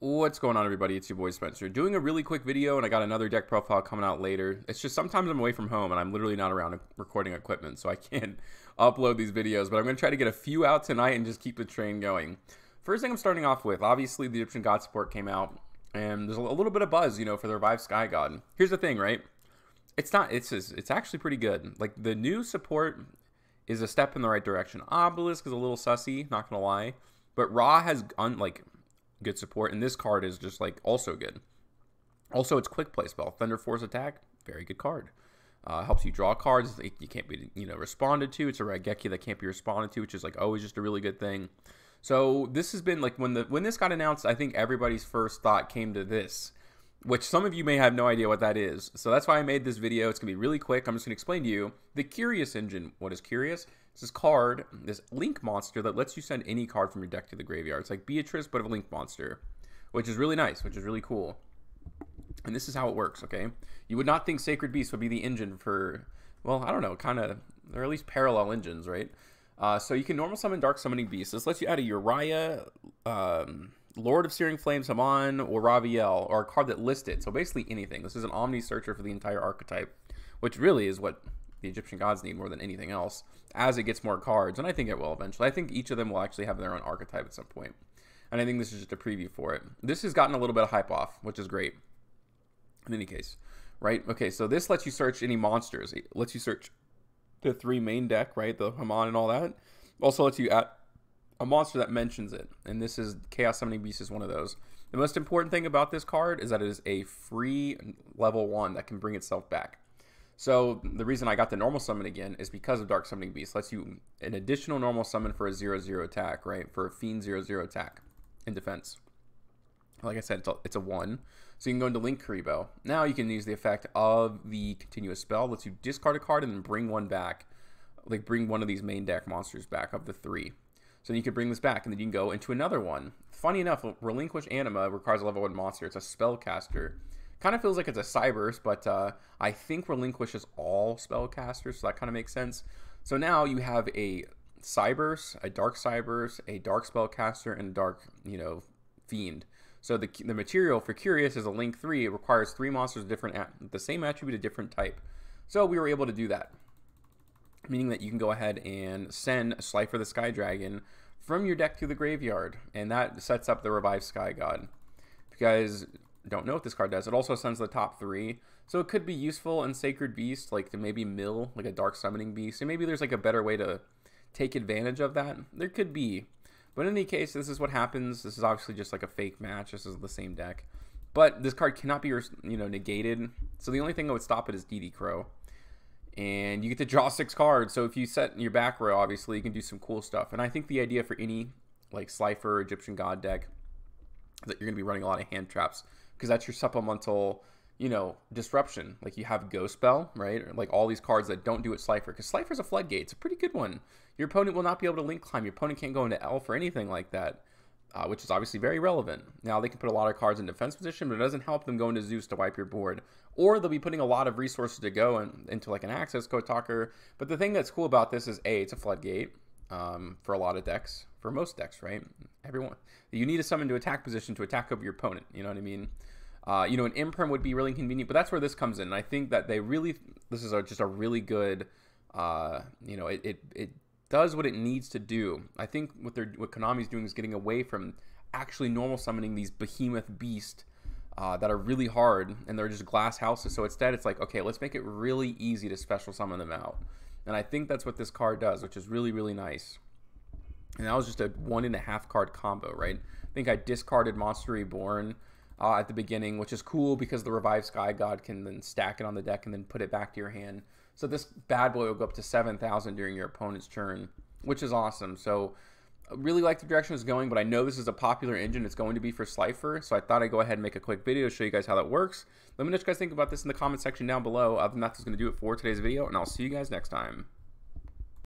What's going on, everybody? It's your boy Spencer doing a really quick video, and I got another deck profile coming out later. It's just sometimes I'm away from home and I'm literally not around recording equipment, so I can't upload these videos, but I'm going to try to get a few out tonight and just keep the train going. First thing I'm starting off with, obviously the Egyptian God support came out, and there's a little bit of buzz, for the revived Sky God. Here's the thing, right? It's actually pretty good. Like, the new support is a step in the right direction. Obelisk is a little sussy, not gonna lie, but Ra has good support, and this card is just also good. Also, it's quick play spell. Thunder Force attack, very good card. Helps you draw cards you can't be responded to. It's a Raigeki that can't be responded to, which is always just a really good thing. So this has been when this got announced, I think everybody's first thought came to this, which some of you may have no idea what that is. So that's why I made this video. It's gonna be really quick. I'm just gonna explain to you the Curious engine. What is Curious? It's this card, this link monster that lets you send any card from your deck to the graveyard. It's like Beatrice, but a link monster, which is really nice, which is really cool. And this is how it works, okay? You would not think Sacred Beast would be the engine for, well, I don't know, kind of, or at least parallel engines, right? So you can normal summon Dark Summoning Beast. This lets you add a Uriah, Lord of Searing Flames, Haman, or Raviel, or a card that lists it. So basically anything. This is an Omni Searcher for the entire archetype, which really is what the Egyptian gods need more than anything else as it gets more cards. And I think it will eventually. I think each of them will actually have their own archetype at some point. And I think this is just a preview for it. This has gotten a little bit of hype off, which is great. In any case, right? Okay, so this lets you search any monsters. It lets you search the 3 main deck, right? The Haman and all that. Also lets you add a monster that mentions it. And this is Chaos Summoning Beast is one of those. The most important thing about this card is that it is a free level 1 that can bring itself back. So the reason I got the normal summon again is because of Dark Summoning Beast. Lets you an additional normal summon for a 0/0 attack, right? For a Fiend 0/0 attack in defense. Like I said, it's a 1. So you can go into Link Kuriboh. Now you can use the effect of the continuous spell. Lets you discard a card and then bring one back. Like bring one of these main deck monsters back of the 3. So you can bring this back and then you can go into another one. Funny enough, Relinquish Anima requires a level 1 monster. It's a spellcaster. Kind of feels like it's a Cybers, but I think Relinquish is all spellcasters, so that kind of makes sense. So now you have a Cybers, a Dark Cybers, a Dark Spellcaster, and a Dark, Fiend. So the material for Curious is a Link 3. It requires 3 monsters of the same attribute, a different type. So we were able to do that, meaning that you can go ahead and send Slifer the Sky Dragon from your deck to the graveyard, and that sets up the Revived Sky God. If you guys don't know what this card does, it also sends the top 3, so it could be useful in Sacred Beast, like to maybe mill like a Dark Summoning Beast, and maybe there's like a better way to take advantage of that. There could be, but in any case, this is what happens. This is obviously just like a fake match. This is the same deck, but this card cannot be negated, so the only thing that would stop it is DD Crow. And you get to draw 6 cards, so if you set in your back row, obviously you can do some cool stuff. And I think the idea for any like Slifer Egyptian God deck is that you're going to be running a lot of hand traps, because that's your supplemental, disruption. Like you have Ghost Spell, right? Or like all these cards that don't do it Slifer, because Slifer's a floodgate. It's a pretty good one. Your opponent will not be able to link climb. Your opponent can't go into Elf or anything like that, which is obviously very relevant. Now they can put a lot of cards in defense position, but it doesn't help them go into Zeus to wipe your board. Or they'll be putting a lot of resources to go into like an Access Code Talker. But the thing that's cool about this is it's a floodgate for a lot of decks, for most decks, right? Everyone, you need a summon to attack position to attack over your opponent. You know what I mean? An Imperm would be really convenient, but that's where this comes in. And I think that this is just a really good, it does what it needs to do. I think what Konami's doing is getting away from actually normal summoning these behemoth beasts that are really hard, and they're just glass houses. So instead, it's like, okay, let's make it really easy to special summon them out. And I think that's what this card does, which is really, really nice. And that was just a 1.5 card combo, right? I think I discarded Monster Reborn at the beginning, which is cool because the Revived Sky God can then stack it on the deck and then put it back to your hand. So this bad boy will go up to 7,000 during your opponent's turn, which is awesome. So I really like the direction it's going, but I know this is a popular engine. It's going to be for Slifer, so I thought I'd go ahead and make a quick video to show you guys how that works. Let me know what you guys think about this in the comment section down below. Other than that, that's going to do it for today's video, and I'll see you guys next time.